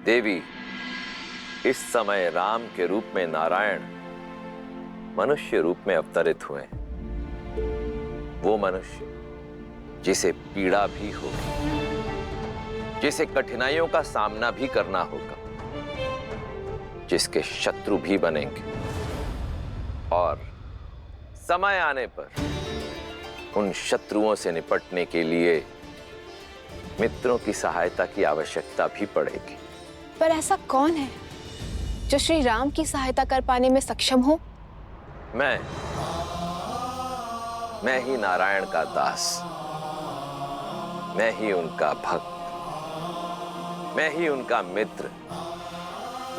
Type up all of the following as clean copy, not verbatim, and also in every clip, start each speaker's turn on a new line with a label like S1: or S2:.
S1: देवी, इस समय राम के रूप में नारायण मनुष्य रूप में अवतरित हुए। वो मनुष्य जिसे पीड़ा भी होगी, जिसे कठिनाइयों का सामना भी करना होगा, जिसके शत्रु भी बनेंगे और समय आने पर उन शत्रुओं से निपटने के लिए मित्रों की सहायता की आवश्यकता भी पड़ेगी।
S2: पर ऐसा कौन है जो श्री राम की सहायता कर पाने में सक्षम हो?
S1: मैं ही नारायण का दास, मैं ही उनका भक्त, मैं ही उनका मित्र,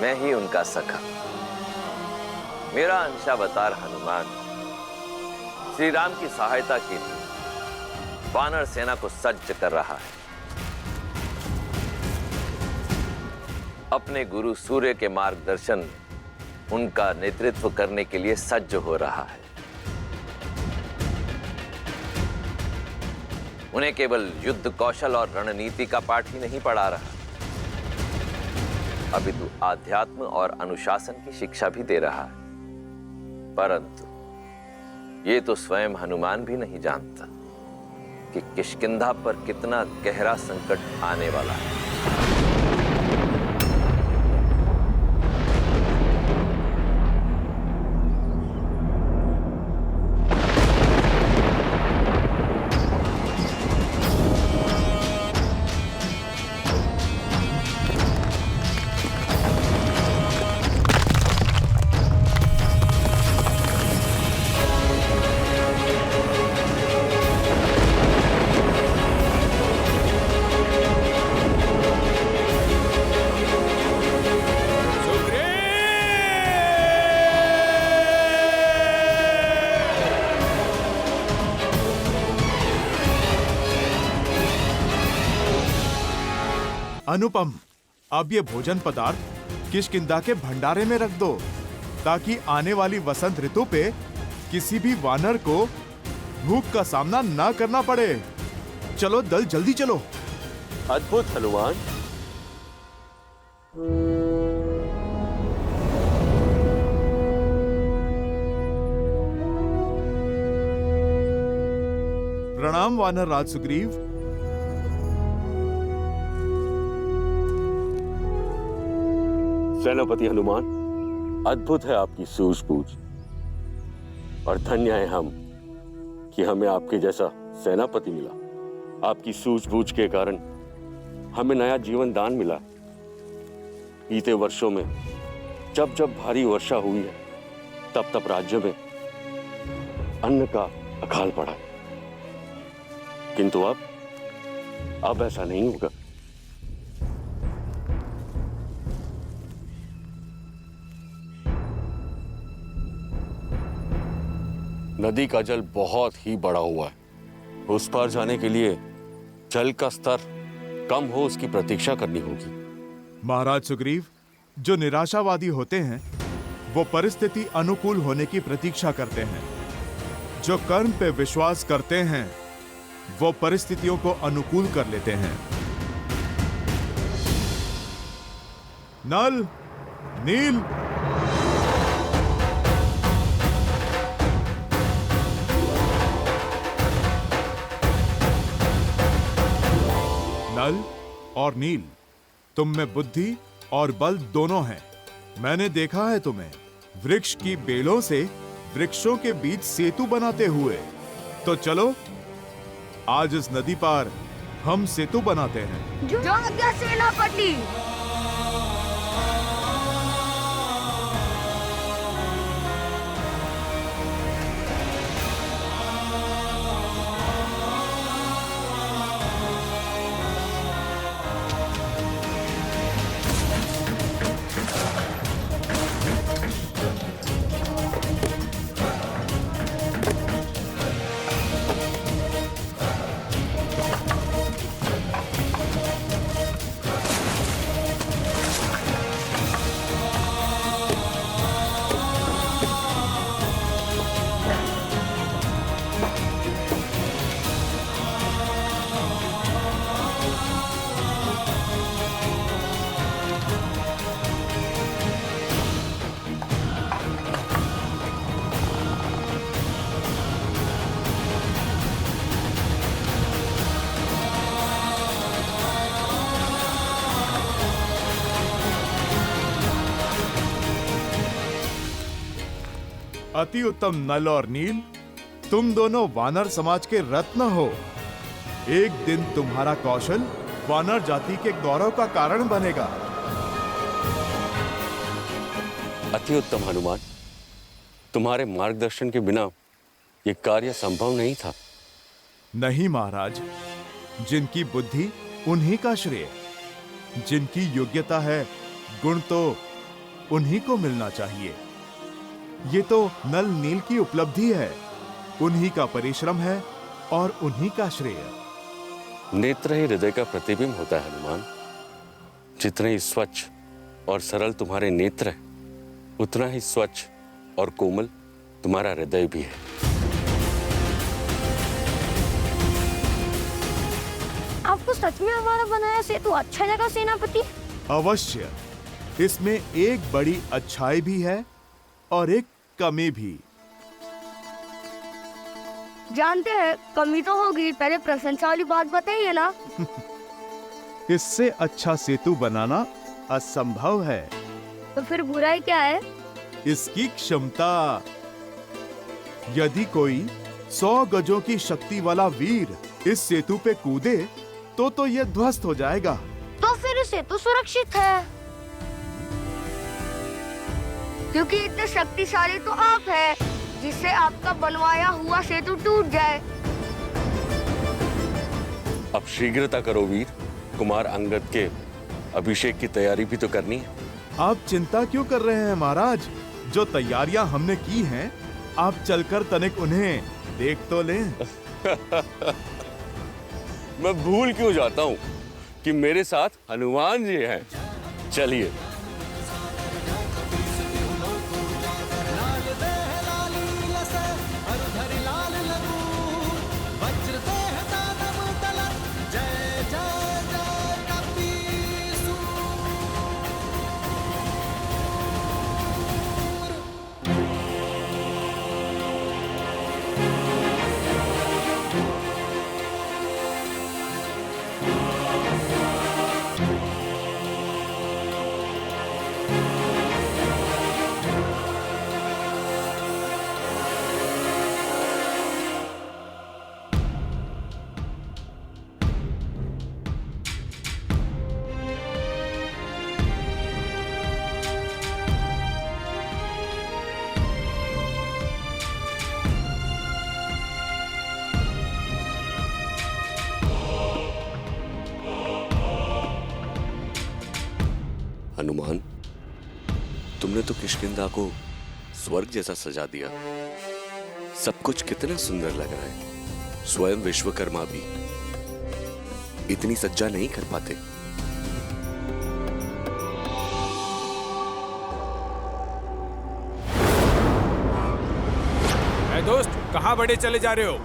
S1: मैं ही उनका सखा। मेरा अंशावतार हनुमान श्री राम की सहायता के लिए वानर सेना को सज्ज कर रहा है। अपने गुरु सूर्य के मार्गदर्शन, उनका नेतृत्व करने के लिए सज्ज हो रहा है। उन्हें केवल युद्ध कौशल और रणनीति का पाठ ही नहीं पढ़ा रहा, अपितु आध्यात्म और अनुशासन की शिक्षा भी दे रहा है। परंतु ये तो स्वयं हनुमान भी नहीं जानता कि किष्किंधा पर कितना गहरा संकट आने वाला है।
S3: अनुपम, अब ये भोजन पदार्थ किष्किंधा के भंडारे में रख दो, ताकि आने वाली वसंत ऋतु पे किसी भी वानर को भूख का सामना ना करना पड़े। चलो दल, जल्दी चलो।
S4: अद्भुत हनुमान।
S3: प्रणाम वानर राज सुग्रीव।
S4: सेनापति हनुमान, अद्भुत है आपकी सूझबूझ और धन्य है हम कि हमें आपके जैसा सेनापति मिला। आपकी सूझबूझ के कारण हमें नया जीवन दान मिला। बीते वर्षों में जब जब भारी वर्षा हुई है, तब तब राज्य में अन्न का अकाल पड़ा, किंतु अब ऐसा नहीं होगा। नदी का जल बहुत ही बड़ा हुआ है। उस पार जाने के लिए जल का स्तर कम हो, उसकी प्रतीक्षा करनी होगी।
S3: महाराज सुग्रीव, जो निराशावादी होते हैं वो परिस्थिति अनुकूल होने की प्रतीक्षा करते हैं। जो कर्म पे विश्वास करते हैं वो परिस्थितियों को अनुकूल कर लेते हैं। नल, नील, नल और नील, तुम में बुद्धि और बल दोनों हैं। मैंने देखा है तुम्हें वृक्ष की बेलों से वृक्षों के बीच सेतु बनाते हुए। तो चलो आज इस नदी पार हम सेतु बनाते हैं।
S5: जो आज्ञा सेनापति।
S3: अति उत्तम नल और नील, तुम दोनों वानर समाज के रत्न हो। एक दिन तुम्हारा कौशल वानर जाति के गौरव का कारण बनेगा।
S4: अति उत्तम हनुमान, तुम्हारे मार्गदर्शन के बिना यह कार्य संभव नहीं था।
S3: नहीं महाराज, जिनकी बुद्धि उन्हीं का श्रेय, जिनकी योग्यता है गुण तो उन्हीं को मिलना चाहिए। ये तो नल नील की उपलब्धि है, उन्हीं का परिश्रम है और उन्हीं का श्रेय।
S4: नेत्र ही हृदय का प्रतिबिंब होता है हनुमान। जितने ही स्वच्छ और सरल तुम्हारे नेत्र हैं, उतना ही स्वच्छ और कोमल तुम्हारा हृदय भी है।
S5: आपको सच में हमारा बनाया सेतु अच्छा लगा सेनापति?
S3: अवश्य, इसमें एक बड़ी अच्छाई भी है और एक कमी भी।
S5: जानते हैं कमी तो होगी, पहले प्रशंसा वाली बात बताइए ना।
S3: इससे अच्छा सेतु बनाना असंभव है।
S5: तो फिर बुराई क्या है?
S3: इसकी क्षमता। यदि कोई 100 गजों की शक्ति वाला वीर इस सेतु पे कूदे तो यह ध्वस्त हो जाएगा।
S5: तो फिर सेतु सुरक्षित है, क्योंकि इतने शक्तिशाली तो आप हैं, जिससे आपका बनवाया हुआ सेतु टूट जाए।
S4: अब शीघ्रता करो वीर, कुमार अंगद के अभिषेक की तैयारी भी तो करनी है।
S3: आप चिंता क्यों कर रहे हैं महाराज? जो तैयारियां हमने की हैं, आप चलकर तनिक उन्हें देख तो लें।
S4: मैं भूल क्यों जाता हूँ कि मेरे साथ हनुमान जी हैं। चलिए। हनुमान, तुमने तो किष्किंधा को स्वर्ग जैसा सजा दिया। सब कुछ कितना सुंदर लग रहा है। स्वयं विश्वकर्मा भी इतनी सज्जा नहीं कर पाते।
S6: ऐ दोस्त, कहां बड़े चले जा रहे हो?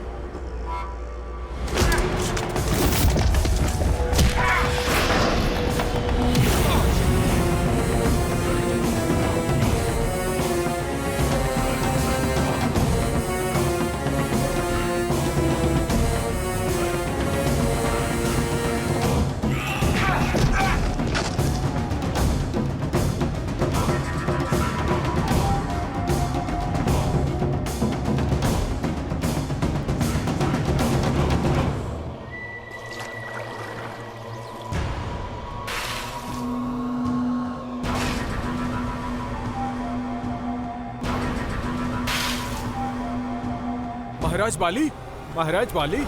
S6: महाराज बाली, महाराज बाली।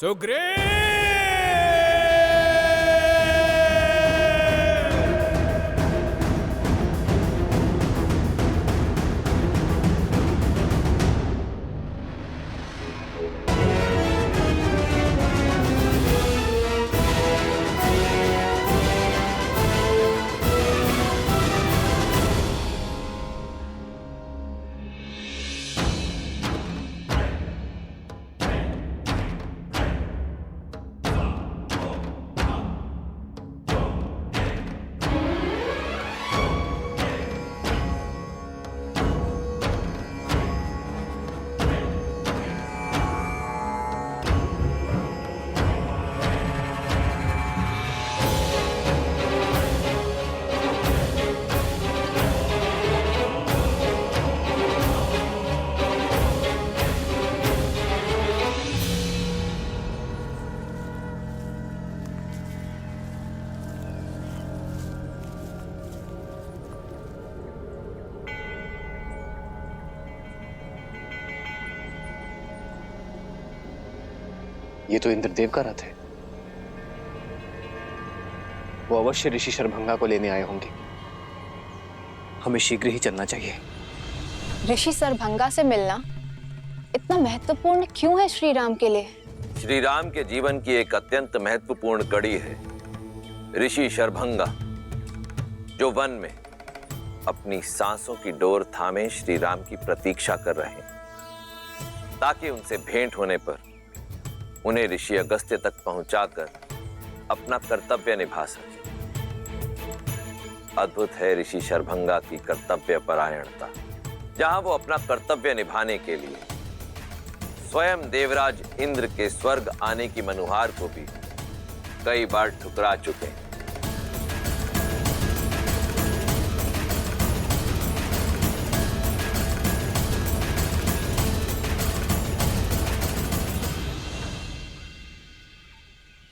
S6: सुग्रीव!
S7: ये तो इंद्रदेव का रथ है। वो अवश्य ऋषि शरभंगा को लेने आए होंगे। हमें शीघ्र ही चलना चाहिए।
S2: ऋषि सरभंगा से मिलना इतना महत्वपूर्ण क्यों है श्री राम के लिए?
S1: श्री राम के जीवन की एक अत्यंत महत्वपूर्ण कड़ी है ऋषि शरभंगा, जो वन में अपनी सांसों की डोर थामे श्री राम की प्रतीक्षा कर रहे हैं, ताकि उनसे भेंट होने पर उन्हें ऋषि अगस्त्य तक पहुंचाकर अपना कर्तव्य निभा सके। अद्भुत है ऋषि शरभंगा की कर्तव्य परायणता, जहां वो अपना कर्तव्य निभाने के लिए स्वयं देवराज इंद्र के स्वर्ग आने की मनुहार को भी कई बार ठुकरा चुके हैं।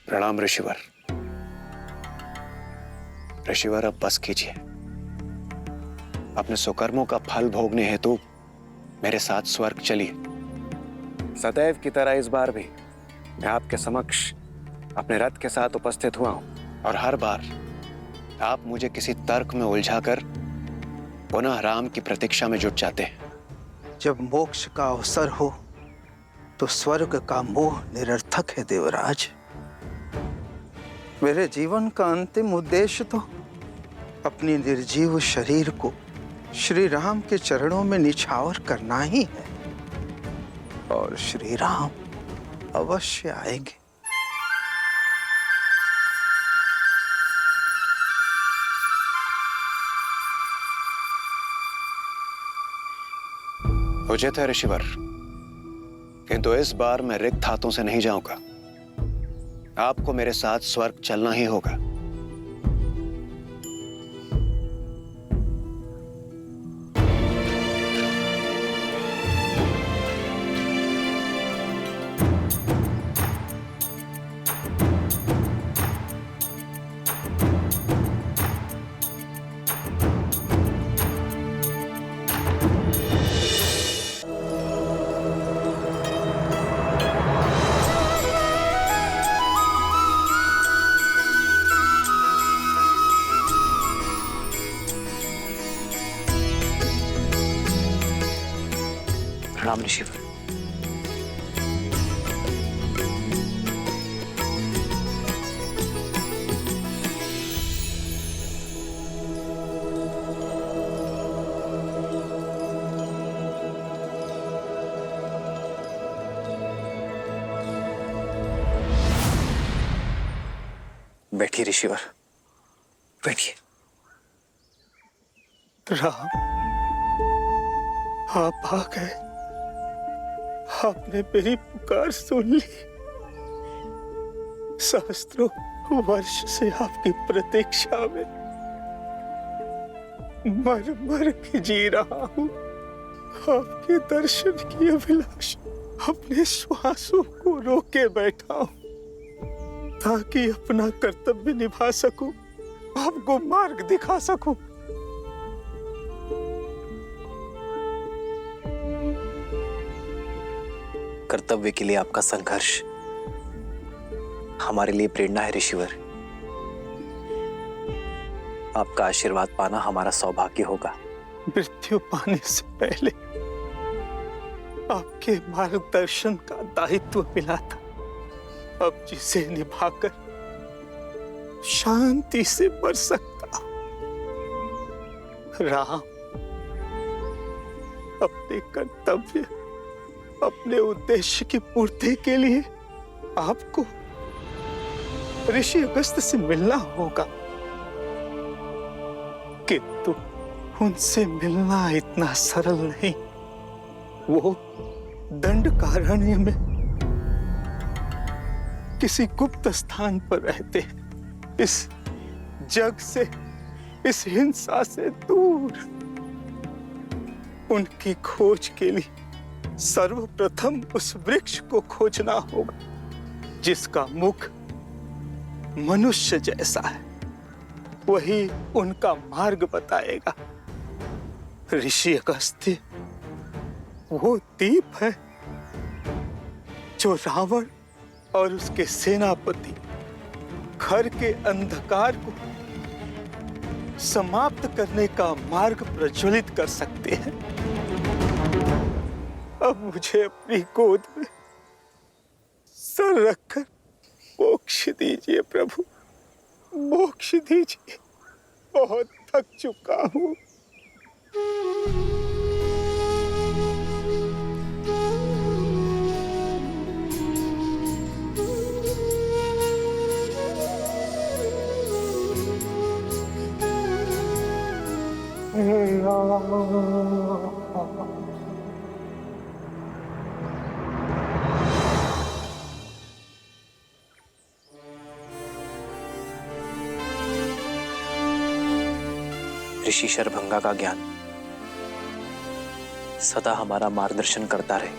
S7: प्रणाम ऋषिवर। ऋषिवर, अब बस कीजिए। अपने सुकर्मों का फल भोगने हेतु मेरे साथ स्वर्ग चलिए। सदैव की तरह इस बार भी मैं आपके समक्ष अपने रथ के साथ उपस्थित हुआ हूं, और हर बार आप मुझे किसी तर्क में उलझाकर पुनः राम की प्रतीक्षा में जुट जाते हैं।
S8: जब मोक्ष का अवसर हो तो स्वर्ग का मोह निरर्थक है देवराज। मेरे जीवन का अंतिम उद्देश्य तो अपनी निर्जीव शरीर को श्री राम के चरणों में निछावर करना ही है, और श्री राम अवश्य आएंगे।
S7: उचित है ऋषिवर, किंतु इस बार मैं रिक्त हाथों से नहीं जाऊंगा। आपको मेरे साथ स्वर्ग चलना ही होगा। प्रणाम ऋषिवर। बैठिए ऋषिवर, बैठिए।
S8: राम, आप आ गए। आपने मेरी पुकार सुन ली। सहस्त्रों वर्ष से आपकी प्रतीक्षा में मर मर के जी रहा हूं। आपके दर्शन की अभिलाषा अपने श्वासों को रोके बैठा हूं, ताकि अपना कर्तव्य निभा सकूं, आपको मार्ग दिखा सकूं। कर्तव्य के लिए आपका संघर्ष हमारे लिए प्रेरणा है ऋषिवर। आपका आशीर्वाद पाना हमारा सौभाग्य होगा। मृत्यु पाने से पहले आपके मार्गदर्शन का दायित्व मिला था, अब जिसे निभाकर शांति से मर सकता। राम, अपने कर्तव्य, अपने उद्देश्य की पूर्ति के लिए आपको ऋषि अगस्त्य से मिलना होगा, किंतु उनसे मिलना इतना सरल नहीं। वो दंडकारण्य में किसी गुप्त स्थान पर रहते हैं, इस जग से, इस हिंसा से दूर। उनकी खोज के लिए सर्वप्रथम उस वृक्ष को खोजना होगा जिसका मुख मनुष्य जैसा है। वही उनका मार्ग बताएगा। ऋषि अगस्त्य वो दीप है जो रावण और उसके सेनापति घर के अंधकार को समाप्त करने का मार्ग प्रज्वलित कर सकते हैं। अब मुझे अपनी गोद में सर रखकर मोक्ष दीजिए प्रभु, मोक्ष दीजिए। बहुत थक चुका हूं।
S9: ऋषि शरभंगा का ज्ञान सदा हमारा मार्गदर्शन करता रहे।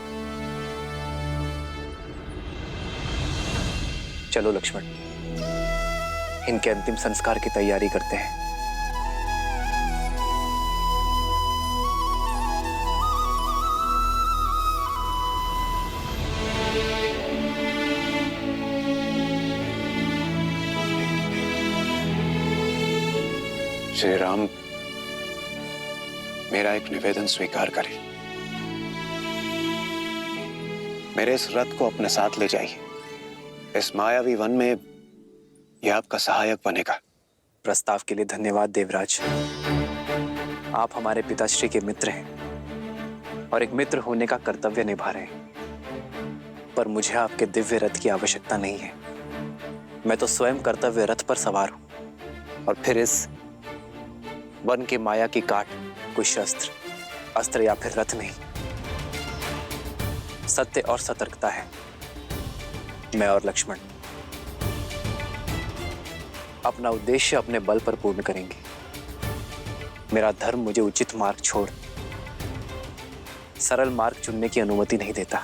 S9: चलो लक्ष्मण, इनके अंतिम संस्कार की तैयारी करते हैं।
S7: श्री राम, मेरा एक निवेदन स्वीकार करें। मेरे इस रथ को अपने साथ ले जाइए। इस मायावी वन में यह आपका सहायक बनेगा।
S9: प्रस्ताव के लिए धन्यवाद देवराज। आप हमारे पिताश्री के मित्र हैं और एक मित्र होने का कर्तव्य निभा रहे हैं, पर मुझे आपके दिव्य रथ की आवश्यकता नहीं है। मैं तो स्वयं कर्तव्य रथ पर सवार हूं, और फिर इस वन की माया की काट कोई शस्त्र, अस्त्र या फिर रथ नहीं, सत्य और सतर्कता है। मैं और लक्ष्मण अपना उद्देश्य अपने बल पर पूर्ण करेंगे। मेरा धर्म मुझे उचित मार्ग छोड़ सरल मार्ग चुनने की अनुमति नहीं देता,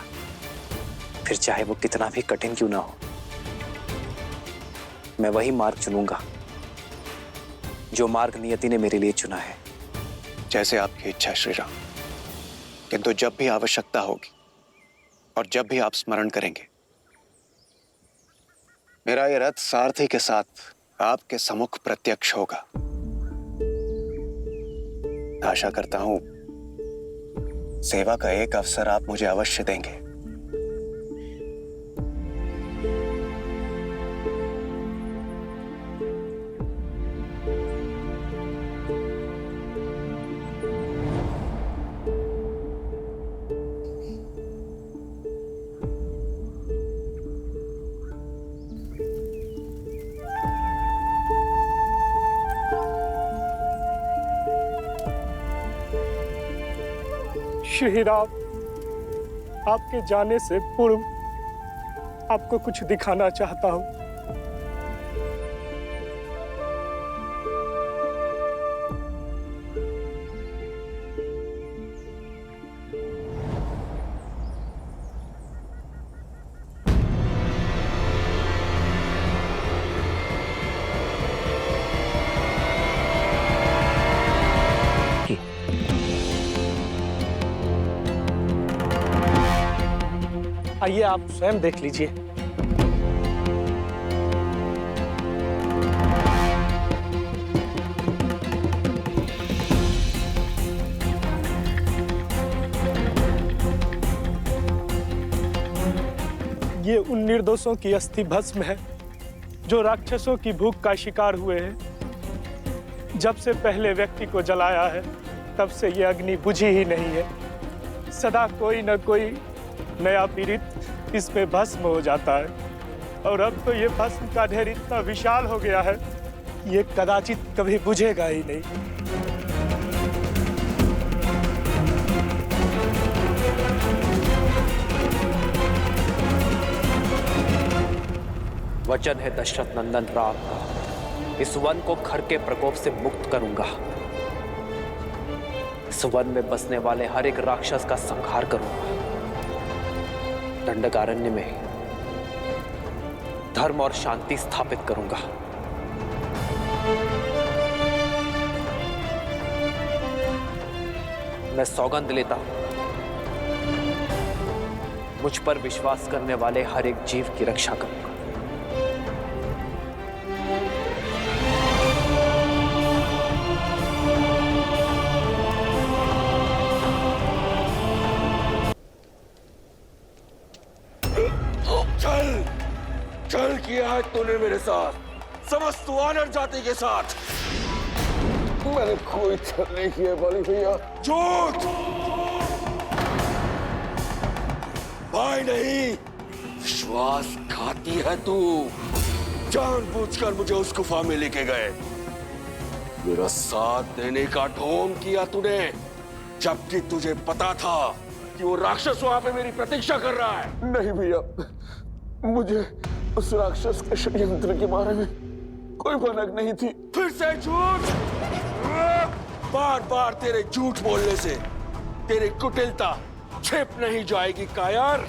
S9: फिर चाहे वो कितना भी कठिन क्यों ना हो। मैं वही मार्ग चुनूंगा जो मार्ग नियति ने मेरे लिए चुना है।
S7: जैसे आपकी इच्छा श्री राम, किंतु जब भी आवश्यकता होगी और जब भी आप स्मरण करेंगे, मेरा यह रथ सारथी के साथ आपके सम्मुख प्रत्यक्ष होगा। आशा करता हूं सेवा का एक अवसर आप मुझे अवश्य देंगे।
S8: श्री राम, आपके जाने से पूर्व आपको कुछ दिखाना चाहता हूं। आइए आप स्वयं देख लीजिए। ये उन निर्दोषों की अस्थि भस्म है जो राक्षसों की भूख का शिकार हुए हैं। जब से पहले व्यक्ति को जलाया है, तब से ये अग्नि बुझी ही नहीं है। सदा कोई न कोई नया पीड़ित इसमें भस्म हो जाता है, और अब तो ये भस्म का ढेर इतना विशाल हो गया है, ये कदाचित कभी बुझेगा ही नहीं।
S9: वचन है दशरथ नंदन राम का, इस वन को खर के प्रकोप से मुक्त करूंगा। इस वन में बसने वाले हर एक राक्षस का संहार करूंगा। दंडकारण्य में धर्म और शांति स्थापित करूंगा। मैं सौगंध लेता हूं, मुझ पर विश्वास करने वाले हर एक जीव की रक्षा करूंगा।
S4: चल चल किया है तूने मेरे साथ, समस्त वानर जाति के साथ। मैंने कोई छल नहीं किया बलि भैया। झूठ, भाई नहीं, विश्वासघाती है तू। जानबूझकर मुझे उस गुफा में लेके गए, मेरा साथ देने का ढोंग किया तूने, जबकि तुझे पता था कि वो राक्षस वहां पे मेरी प्रतीक्षा कर रहा है। नहीं भैया, मुझे उस राक्षस के षड्यंत्र के बारे में कोई भनक नहीं थी। फिर से झूठ, बार बार तेरे झूठ बोलने से तेरी कुटिलता छिप नहीं जाएगी कायर।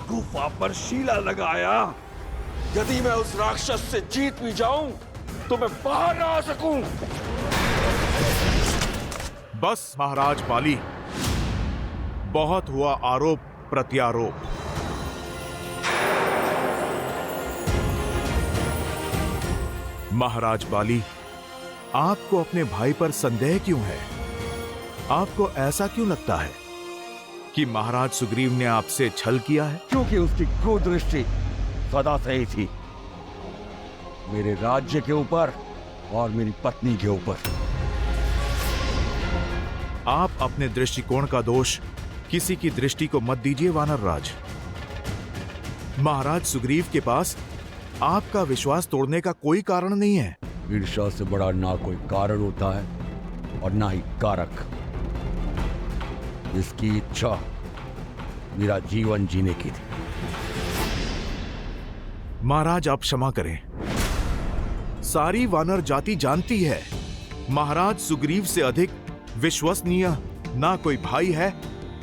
S4: गुफा पर शीला लगाया, यदि मैं उस राक्षस से जीत भी जाऊं तो मैं बाहर ना आ सकूं।
S3: बस महाराज बाली, बहुत हुआ आरोप प्रत्यारोप। महाराज बाली, आपको अपने भाई पर संदेह क्यों है? आपको ऐसा क्यों लगता है कि महाराज सुग्रीव ने आपसे छल किया है?
S4: क्योंकि उसकी क्रूरदृष्टि सदा से ही थी, मेरे राज्य के ऊपर और मेरी पत्नी के ऊपर।
S3: आप अपने दृष्टिकोण का दोष किसी की दृष्टि को मत दीजिए वानर राज। महाराज सुग्रीव के पास आपका विश्वास तोड़ने का कोई कारण नहीं है।
S4: ईर्ष्या से बड़ा ना कोई कारण होता है और ना ही कारक। इसकी इच्छा मेरा जीवन जीने की थी।
S3: महाराज आप क्षमा करें, सारी वानर जाति जानती है महाराज सुग्रीव से अधिक विश्वसनीय ना कोई भाई है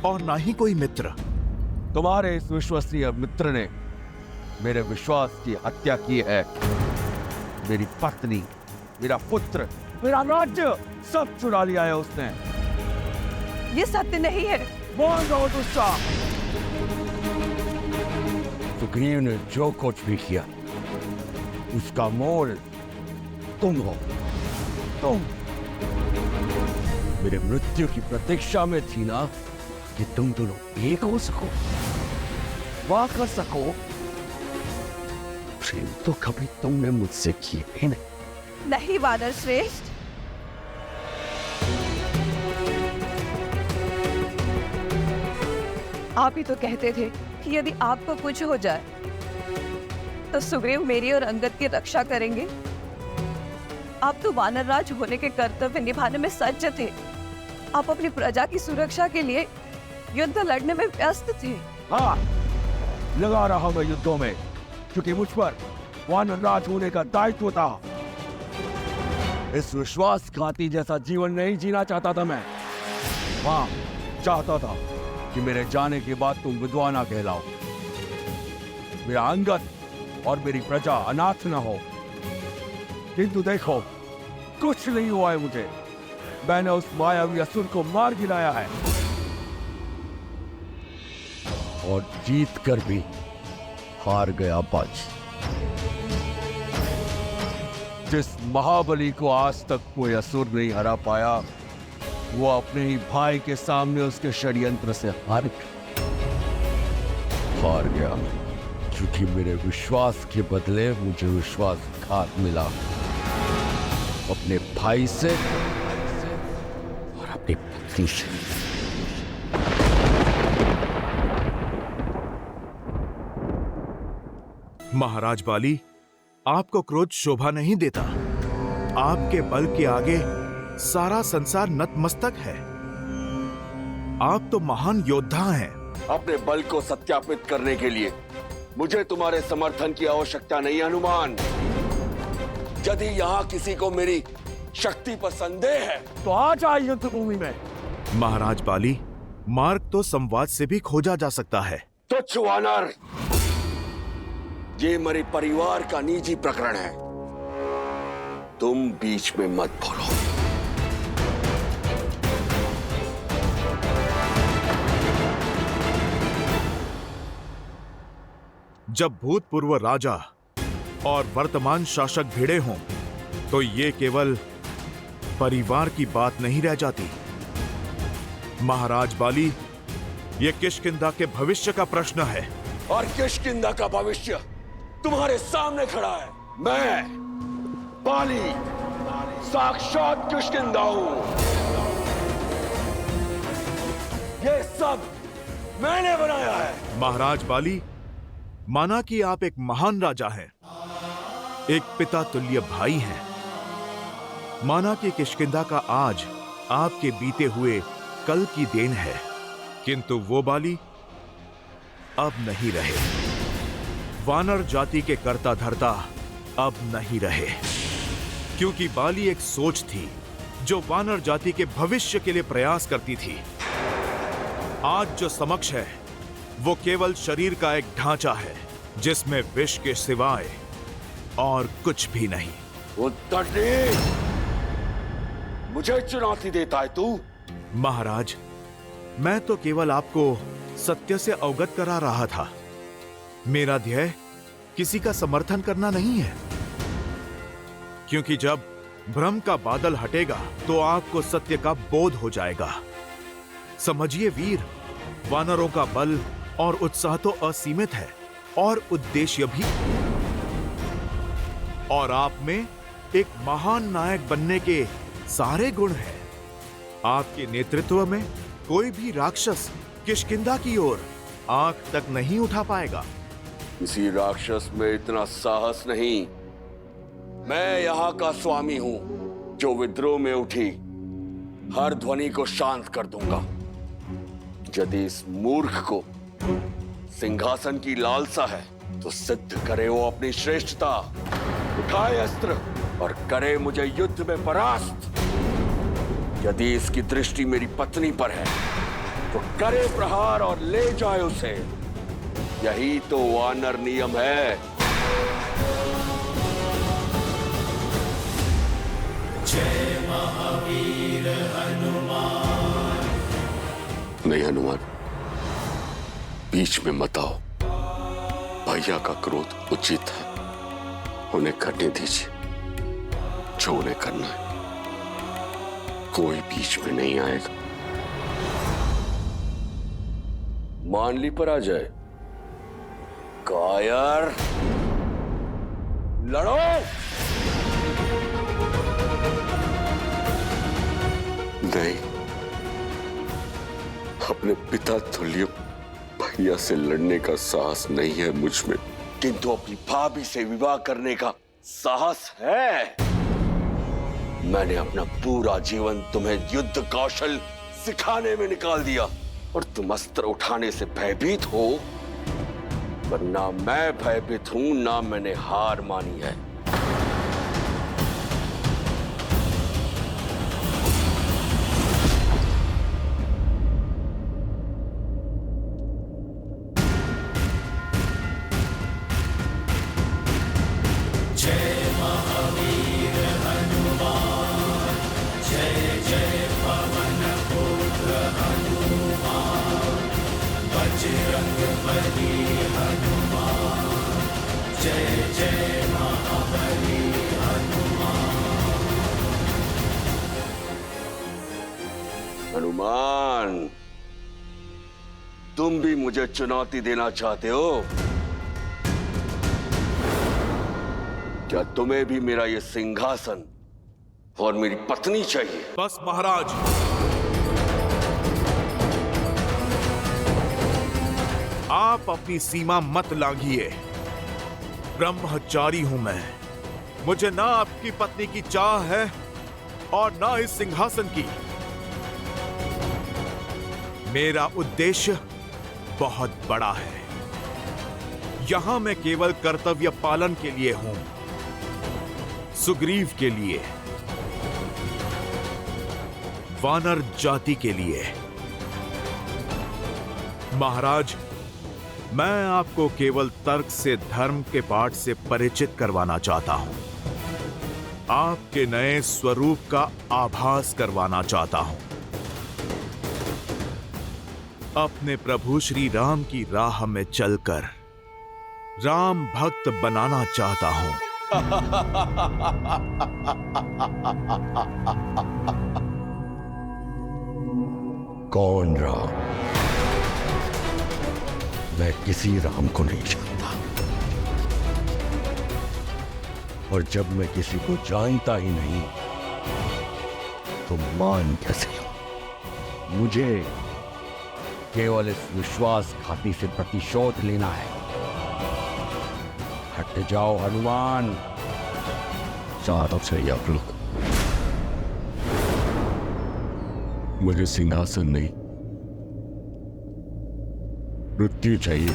S3: और ना ही कोई मित्र।
S4: तुम्हारे इस विश्वसनीय मित्र ने मेरे विश्वास की हत्या की है। मेरी पत्नी, मेरा पुत्र, मेरा राज्य सब चुरा लिया है उसने।
S10: ये सत्य नहीं है।
S4: बोल दो दुष्टा। सुग्रीव ने जो कुछ भी किया उसका मोल तुम हो। तुम मेरे मृत्यु की प्रतीक्षा में थी ना, कि तुम दोनों एक हो सको, वाह कर सको। प्रेम तो कभी तुमने मुझसे किए ही नहीं।
S10: नहीं वानर श्रेष्ठ, आप ही तो कहते थे कि यदि आपको कुछ हो जाए तो सुग्रीव मेरी और अंगद की रक्षा करेंगे। आप तो वानर राज होने के कर्तव्य निभाने में सज्ज थे। आप अपनी प्रजा की सुरक्षा के लिए युद्ध लड़ने में व्यस्त थे।
S4: हाँ, लगा रहा मैं युद्धों में, क्योंकि मुझ पर वानर राज होने का दायित्व था। इस विश्वासघाती जैसा जीवन नहीं जीना चाहता था मैं। हाँ, चाहता था कि मेरे जाने के बाद तुम विधवा ना कहलाओ, मेरा अंगद और मेरी प्रजा अनाथ न हो। किंतु देखो, कुछ नहीं हुआ है मुझे। मैंने उस मायावी असुर को मार गिराया है और जीत कर भी हार गया बाजी। जिस महाबली को आज तक कोई असुर नहीं हरा पाया, वो अपने ही भाई के सामने उसके षड्यंत्र से हार गया, क्योंकि मेरे विश्वास के बदले मुझे विश्वासघात मिला, अपने भाई से और अपनी पत्नी से।
S3: महाराज बाली, आपको क्रोध शोभा नहीं देता। आपके बल के आगे सारा संसार नतमस्तक है। आप तो महान योद्धा हैं।
S4: अपने बल को सत्यापित करने के लिए मुझे तुम्हारे समर्थन की आवश्यकता नहीं, हनुमान। यदि यहाँ किसी को मेरी शक्ति पर संदेह है तो आ जाए युद्ध भूमि में।
S3: महाराज बाली, मार्ग तो संवाद से भी खोजा जा सकता है।
S4: तुच्छ वानर, ये मेरे परिवार का निजी प्रकरण है, तुम बीच में मत बोलो।
S3: जब भूतपूर्व राजा और वर्तमान शासक भिड़े हों तो ये केवल परिवार की बात नहीं रह जाती। महाराज बाली, ये किष्किंधा के भविष्य का प्रश्न है।
S4: और किष्किंधा का भविष्य तुम्हारे सामने खड़ा है। मैं बाली साक्षात किष्किंधा हूं। ये सब मैंने बनाया है।
S3: महाराज बाली, माना कि आप एक महान राजा हैं, एक पिता तुल्य भाई हैं। माना कि किष्किंधा का आज आपके बीते हुए कल की देन है, किंतु वो बाली अब नहीं रहे। वानर जाति के कर्ता धर्ता अब नहीं रहे, क्योंकि बाली एक सोच थी जो वानर जाति के भविष्य के लिए प्रयास करती थी। आज जो समक्ष है वो केवल शरीर का एक ढांचा है जिसमें विष के सिवाय और कुछ भी नहीं।
S4: मुझे चुनौती देता है तू?
S3: महाराज, मैं तो केवल आपको सत्य से अवगत करा रहा था। मेरा ध्येय किसी का समर्थन करना नहीं है, क्योंकि जब भ्रम का बादल हटेगा तो आपको सत्य का बोध हो जाएगा। समझिए वीर, वानरों का बल और उत्साह तो असीमित है और उद्देश्य भी, और आप में एक महान नायक बनने के सारे गुण हैं। आपके नेतृत्व में कोई भी राक्षस किष्किंधा की ओर आंख तक नहीं उठा पाएगा।
S4: किसी राक्षस में इतना साहस नहीं। मैं यहाँ का स्वामी हूँ जो विद्रोह में उठी हर ध्वनि को शांत कर दूंगा। यदि इस मूर्ख को सिंहासन की लालसा है तो सिद्ध करे वो अपनी श्रेष्ठता, उठाए अस्त्र और करे मुझे युद्ध में परास्त। यदि इसकी दृष्टि मेरी पत्नी पर है तो करे प्रहार और ले जाए उसे। यही तो वानर नियम है।
S11: जय महावीर हनुमान।
S4: नहीं हनुमान, बीच में मत आओ। भैया का क्रोध उचित है, उन्हें करने दीजिए जो उन्हें करना है। कोई बीच में नहीं आएगा। मानली पर आ जाए। कायर, लड़ो। नहीं, अपने पिता तुल्य भैया से लड़ने का साहस नहीं है मुझ में, किंतु अपनी भाभी से विवाह करने का साहस है। मैंने अपना पूरा जीवन तुम्हें युद्ध कौशल सिखाने में निकाल दिया और तुम अस्त्र उठाने से भयभीत हो। पर ना मैं भयभीत हूं, ना मैंने हार मानी है।
S11: जय महावीर हनुमान। जय जय पवन पुत्र हनुमान। बजरंग बली हनुमान। जय जय महाबली हनुमान।
S4: हनुमान, तुम भी मुझे चुनौती देना चाहते हो? क्या तुम्हें भी मेरा ये सिंहासन और मेरी पत्नी चाहिए?
S3: बस महाराज, आप अपनी सीमा मत लांघिए। ब्रह्मचारी हूं मैं। मुझे ना आपकी पत्नी की चाह है और ना इस सिंहासन की। मेरा उद्देश्य बहुत बड़ा है। यहां मैं केवल कर्तव्य पालन के लिए हूं, सुग्रीव के लिए, वानर जाति के लिए। महाराज, मैं आपको केवल तर्क से धर्म के पाठ से परिचित करवाना चाहता हूं। आपके नए स्वरूप का आभास करवाना चाहता हूं। अपने प्रभु श्री राम की राह में चलकर राम भक्त बनाना चाहता हूं।
S4: कौन राम? मैं किसी राम को नहीं जानता, और जब मैं किसी को जानता ही नहीं तो मान कैसे लूं? मुझे केवल इस विश्वासघाती से प्रतिशोध लेना है। हट जाओ हनुमान, चारों से अब लोग। मुझे सिंहासन नहीं, मृत्यु चाहिए।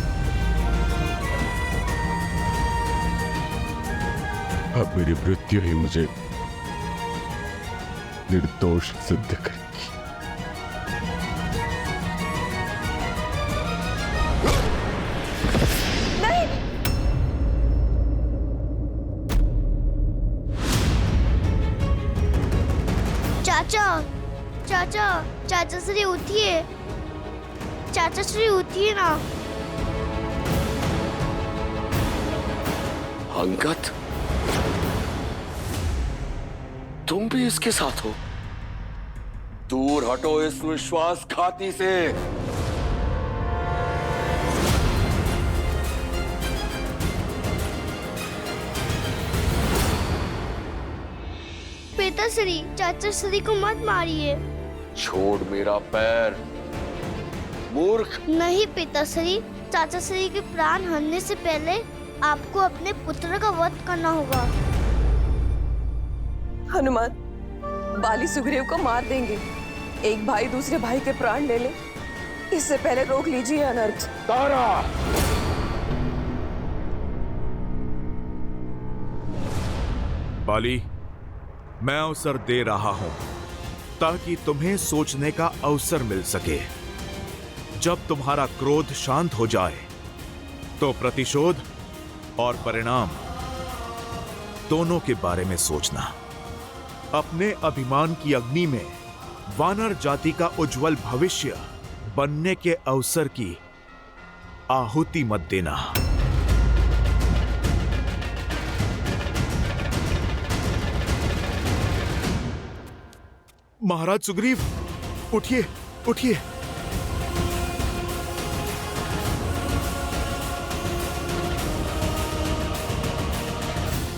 S4: अब मेरी मृत्यु ही मुझे निर्दोष सिद्ध करेगी।
S5: चाचा, चाचा, चाचा श्री उठिए, चाचा श्री उठिए ना।
S4: अंगद, तुम भी इसके साथ हो? दूर हटो इस विश्वासघाती से।
S5: पिताश्री, चाचा श्री को मत मारिए।
S4: छोड़ मेरा पैर, मूर्ख।
S5: नहीं पिताश्री, चाचा श्री के प्राण हरने से पहले आपको अपने पुत्र का वध करना होगा।
S10: हनुमान, बाली सुग्रीव को मार देंगे। एक भाई दूसरे भाई के प्राण ले ले, इससे पहले रोक लीजिए अनर्थ।
S4: तारा,
S3: बाली, मैं अवसर दे रहा हूं ताकि तुम्हें सोचने का अवसर मिल सके। जब तुम्हारा क्रोध शांत हो जाए तो प्रतिशोध और परिणाम दोनों के बारे में सोचना। अपने अभिमान की अग्नि में वानर जाति का उज्जवल भविष्य बनने के अवसर की आहुति मत देना। महाराज सुग्रीव, उठिए, उठिए।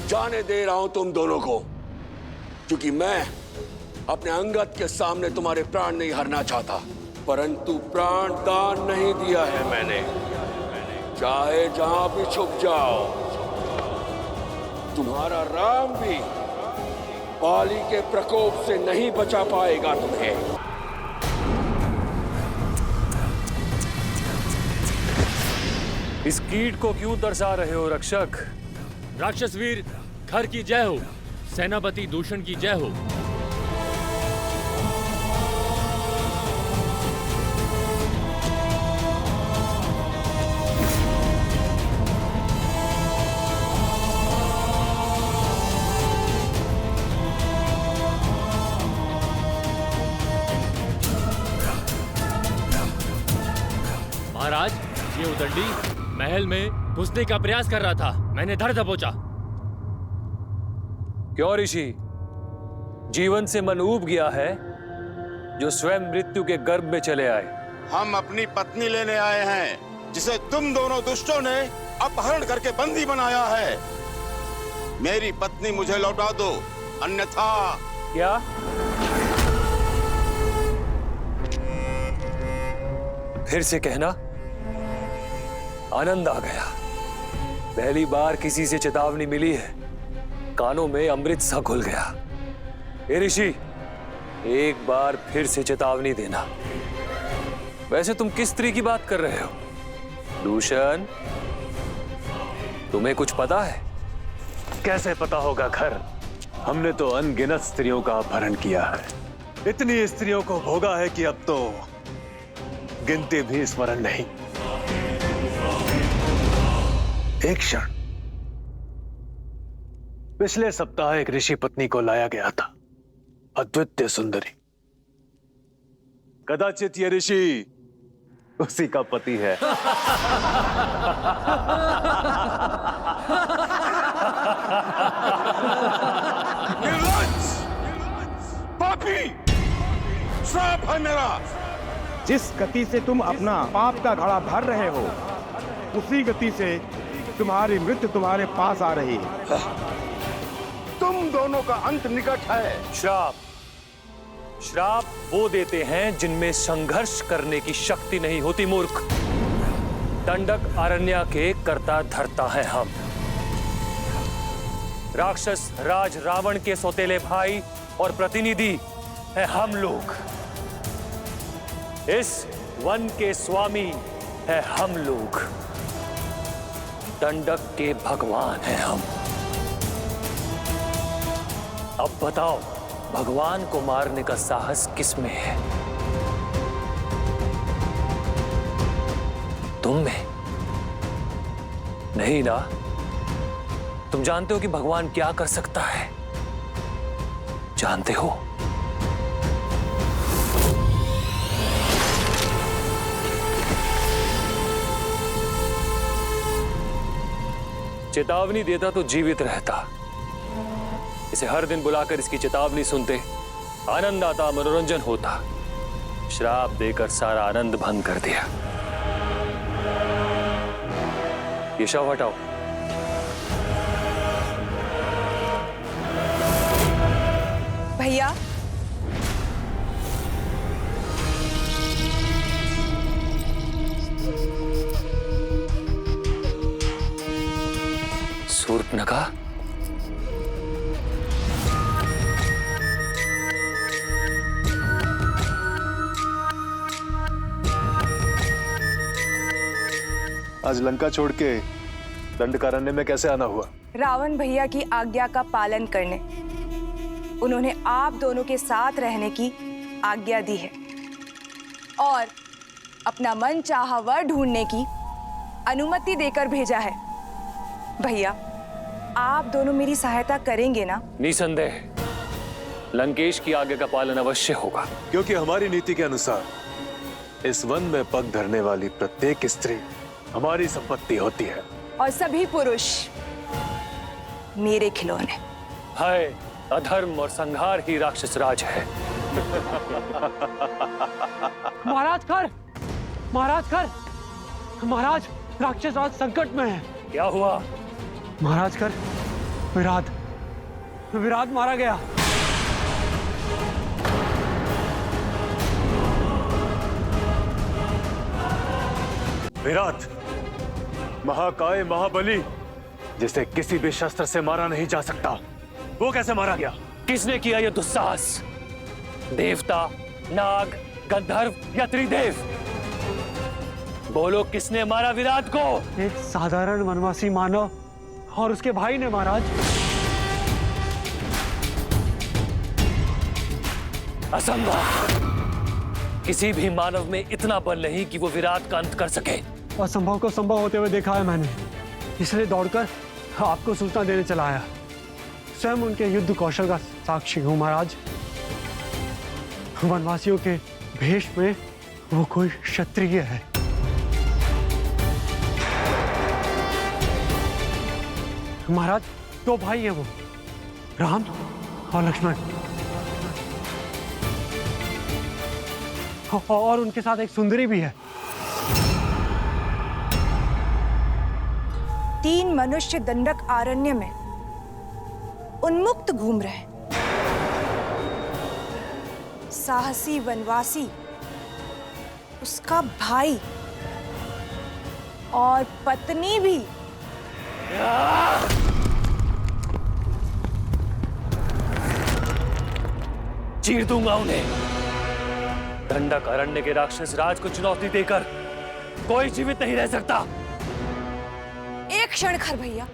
S4: जाने दे रहा हूं तुम दोनों को, क्योंकि मैं अपने अंगद के सामने तुम्हारे प्राण नहीं हरना चाहता, परंतु प्राण दान नहीं दिया है मैंने। चाहे जहां भी छुप जाओ, तुम्हारा राम भी बाली के प्रकोप से नहीं बचा पाएगा तुम्हें।
S12: इस कीट को क्यों दर्शा रहे हो रक्षक? राक्षस वीर खर की जय हो, सेनापति दूषण की जय हो। महाराज, ये उदंडी महल में घुसने का प्रयास कर रहा था, मैंने धर दबोचा।
S13: क्यों ऋषि, जीवन से मन ऊब गया है जो स्वयं मृत्यु के गर्भ में चले आए?
S14: हम अपनी पत्नी लेने आए हैं, जिसे तुम दोनों दुष्टों ने अपहरण करके बंदी बनाया है। मेरी पत्नी मुझे लौटा दो, अन्यथा।
S13: क्या? फिर से कहना। आनंद आ गया, पहली बार किसी से चेतावनी मिली है, कानों में अमृत सा घुल गया। ए ऋषि, एक बार फिर से चेतावनी देना। वैसे तुम किस स्त्री की बात कर रहे हो? दूषण, तुम्हें कुछ पता है?
S15: कैसे पता होगा खर? हमने तो अनगिनत स्त्रियों का अपहरण किया है, इतनी स्त्रियों को भोगा है कि अब तो गिनती भी स्मरण नहीं। एक क्षण, पिछले सप्ताह एक ऋषि पत्नी को लाया गया था, अद्वितीय सुंदरी। कदाचित ये ऋषि उसी का पति है।
S14: निर्लज्ज! पापी! श्राप है मेरा।
S16: जिस गति से तुम अपना पाप का घड़ा भर रहे हो, उसी गति से तुम्हारी मृत्यु तुम्हारे पास आ रही है।
S14: तुम दोनों का अंत निकट है।
S13: श्राप श्राप वो देते हैं जिनमें संघर्ष करने की शक्ति नहीं होती, मूर्ख। दंडक अरण्य के कर्ता धर्ता है हम। राक्षस राज रावण के सौतेले भाई और प्रतिनिधि है हम लोग। इस वन के स्वामी है हम लोग। दंडक के भगवान हैं हम। अब बताओ, भगवान को मारने का साहस किसमें है? तुम में नहीं ना? तुम जानते हो कि भगवान क्या कर सकता है? जानते हो? चेतावनी देता तो जीवित रहता। इसे हर दिन बुलाकर इसकी चेतावनी सुनते, आनंद आता, मनोरंजन होता। श्राप देकर सारा आनंद भंग कर दिया। ये शव हटाओ।
S10: भैया,
S13: शूर्पणखा,
S15: आज लंका छोड़ के दंडकारण्य में कैसे आना हुआ?
S17: रावण भैया की आज्ञा का पालन करने। उन्होंने आप दोनों के साथ रहने की आज्ञा दी है और अपना मन चाहा वर ढूंढने की अनुमति देकर भेजा है। भैया, आप दोनों मेरी सहायता करेंगे ना?
S13: निसंदेह लंकेश की आज्ञा का पालन अवश्य होगा,
S15: क्योंकि हमारी नीति के अनुसार इस वन में पग धरने वाली प्रत्येक स्त्री हमारी संपत्ति होती है
S17: और सभी पुरुष मेरे खिलौने।
S13: भय, अधर्म और संहार ही राक्षस राज है।
S18: महाराज कर, महाराज कर, महाराज राक्षस राज संकट में है।
S13: क्या हुआ?
S18: महाराज कर, विराट विराट मारा गया।
S15: विराट महाकाय महाबली, जिसे किसी भी शस्त्र से मारा नहीं जा सकता, वो कैसे मारा गया?
S13: किसने किया यह दुस्साहस? देवता, नाग, गंधर्व या त्रिदेव? बोलो, किसने मारा विराट को?
S18: एक साधारण वनवासी मानव और उसके भाई ने। महाराज,
S13: असंभव। किसी भी मानव में इतना बल नहीं कि वो विराट का अंत कर सके।
S18: असंभव को संभव होते हुए देखा है मैंने, इसलिए दौड़कर आपको सूचना देने चला आया। स्वयं उनके युद्ध कौशल का साक्षी हूं महाराज। वनवासियों के भेष में वो कोई क्षत्रिय है। महाराज, दो भाई हैं वो, राम और लक्ष्मण, और उनके साथ एक सुंदरी भी है।
S17: 3 मनुष्य दंडक अरण्य में उन्मुक्त घूम रहे। साहसी वनवासी, उसका भाई और पत्नी भी।
S13: चीर दूंगा उन्हें। दंडक अरण्य के राक्षस राज को चुनौती देकर कोई जीवित नहीं रह सकता।
S17: एक क्षण खर भैया,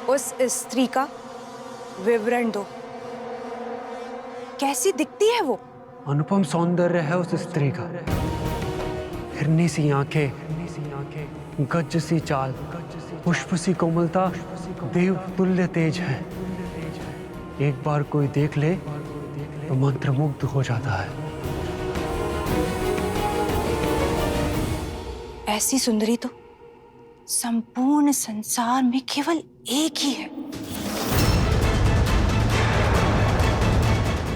S17: उस स्त्री का विवरण दो। कैसी दिखती है वो?
S18: अनुपम सौंदर्य है उस स्त्री का। हिरनी सी आंखें, गज सी चाल, पुष्प सी कोमलता, देव तुल्य तेज है। एक बार कोई देख ले तो मंत्रमुग्ध हो जाता है।
S17: ऐसी सुंदरी तो संपूर्ण संसार में केवल एक ही है,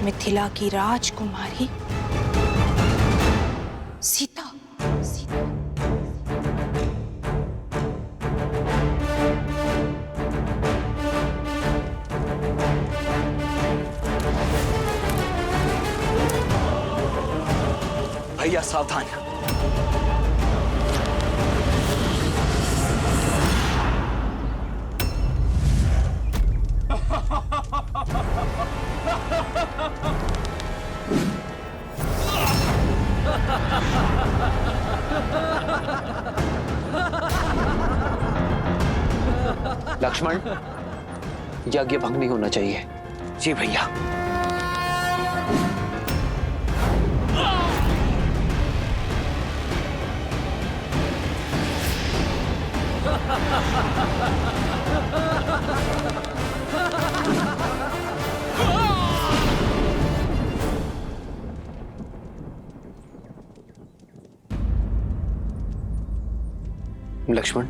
S17: मिथिला की राजकुमारी सीता।
S9: भैया सावधान। लक्ष्मण, यज्ञ भंग नहीं होना चाहिए। जी भैया। लक्ष्मण,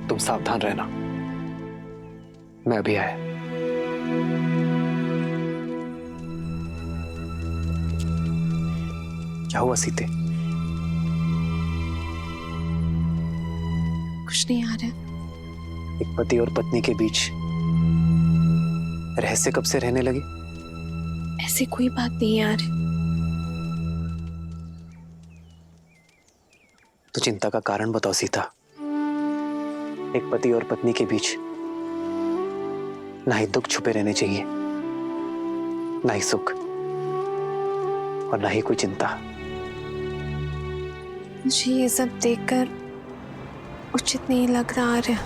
S9: तुम सावधान रहना, मैं अभी आया। क्या हुआ सीते?
S2: कुछ नहीं आ रहा।
S9: एक पति और पत्नी के बीच रहस्य कब से रहने लगी?
S2: ऐसी कोई बात नहीं यार।
S9: तो चिंता का कारण बताओ सीता। एक पति और पत्नी के बीच ना ही दुख छुपे रहने चाहिए, ना ही सुख, और ना ही कोई चिंता।
S2: मुझे ये सब देखकर उचित नहीं लग रहा है।